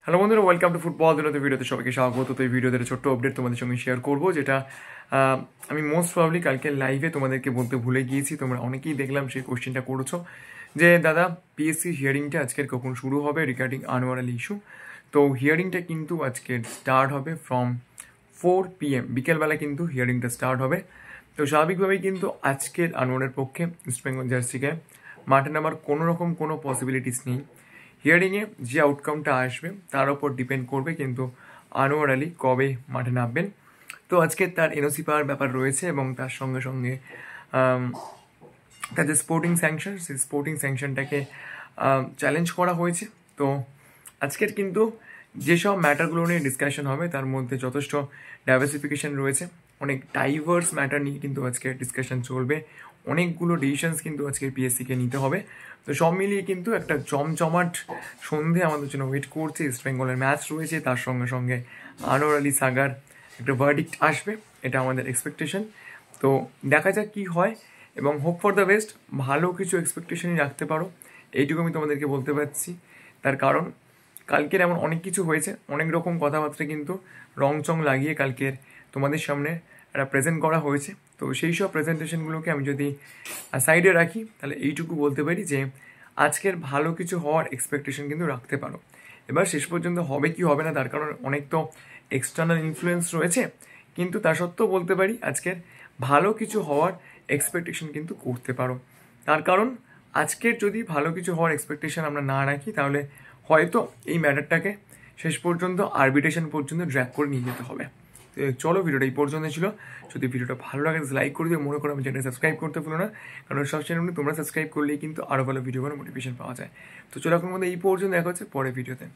Hello বন্ধুরা, welcome to football দিনতে ভিডিওতে সবাইকে স্বাগত। তো এই ভিডিওতে ছোট্ট আপডেট তোমাদের সঙ্গে শেয়ার করবো, যেটা আমি মোস্ট প্রবাবলি কালকে লাইভে তোমাদেরকে বলতে ভুলে গিয়েছি। তোমরা অনেকেই দেখলাম সেই কোশ্চেনটা করেছো যে দাদা পিএসসি হিয়ারিংটা আজকের কখন শুরু হবে রিগার্ডিং আনোয়ার আলী ইস্যু। তো হিয়ারিংটা কিন্তু আজকের স্টার্ট হবে ফ্রম 4 PM, বিকেলবেলা কিন্তু হিয়ারিংটা স্টার্ট হবে। তো স্বাভাবিকভাবেই কিন্তু আজকের আনোয়ারের পক্ষে ইস্ট বেঙ্গল জার্সিকে মাঠে নামার কোনো রকম কোনো পসিবিলিটিস নেই। হিয়ারিংয়ে যে আউটকামটা আসবে তার উপর ডিপেন্ড করবে কিন্তু আনোয়ার আলী কবে মাঠে নামবেন। তো আজকে তার এনওসি পাওয়ার ব্যাপার রয়েছে এবং তার সঙ্গে সঙ্গে তার যে স্পোর্টিং স্যাংশন, সেই স্পোর্টিং স্যাংশনটাকে চ্যালেঞ্জ করা হয়েছে। তো আজকের কিন্তু যেসব ম্যাটারগুলো নিয়ে ডিসকাশন হবে তার মধ্যে যথেষ্ট ডাইভার্সিফিকেশন রয়েছে, অনেক ডাইভার্স ম্যাটার নিয়ে কিন্তু আজকে ডিসকাশন চলবে, অনেকগুলো ডিসিশনস কিন্তু আজকে পিএসসিকে নিতে হবে। তো সব মিলিয়ে কিন্তু একটা জমজমাট সন্ধে আমাদের জন্য ওয়েট করছে। ইস্ট বেঙ্গলের ম্যাচ রয়েছে, তার সঙ্গে সঙ্গে আনোয়ার আলী সাগার একটা ভার্ডিক্ট আসবে, এটা আমাদের এক্সপেকটেশন। তো দেখা যাক কী হয় এবং হোপ ফর দ্য বেস্ট। ভালো কিছু এক্সপেকটেশনই রাখতে পারো, এইটুকু আমি তোমাদেরকে বলতে পারছি। তার কারণ কালকের এমন অনেক কিছু হয়েছে, অনেক রকম কথাবার্তা কিন্তু রংচং লাগিয়ে কালকের তোমাদের সামনে একটা প্রেজেন্ট করা হয়েছে। তো সেই সব প্রেজেন্টেশনগুলোকে আমি যদি সাইডে রাখি তাহলে এইটুকু বলতে পারি যে আজকের ভালো কিছু হওয়ার এক্সপেকটেশন কিন্তু রাখতে পারো। এবার শেষ পর্যন্ত হবে কি হবে না তার কারণ অনেক তো এক্সটার্নাল ইনফ্লুয়েন্স রয়েছে, কিন্তু তা সত্ত্বেও বলতে পারি আজকের ভালো কিছু হওয়ার এক্সপেকটেশন কিন্তু করতে পারো। তার কারণ আজকের যদি ভালো কিছু হওয়ার এক্সপেকটেশন আমরা না রাখি তাহলে হয়তো এই ম্যাটারটাকে শেষ পর্যন্ত আরবিট্রেশন পর্যন্ত ড্র্যাগ করে নিয়ে যেতে হবে। তো চলো, ভিডিওটা এই পর্যন্ত ছিল। যদি ভিডিওটা ভালো লাগে লাইক করে দিও, মনে করো আমি চ্যানেলটা সাবস্ক্রাইব করতে ভুলো না, কারণ সব চ্যানেলগুলো তোমরা সাবস্ক্রাইব করলেই কিন্তু আরও ভালো ভিডিও করে মোটিভেশন পাওয়া যায়। তো চলো এখন মধ্যে এই পর্যন্ত দেখা হচ্ছে পরের ভিডিওতে।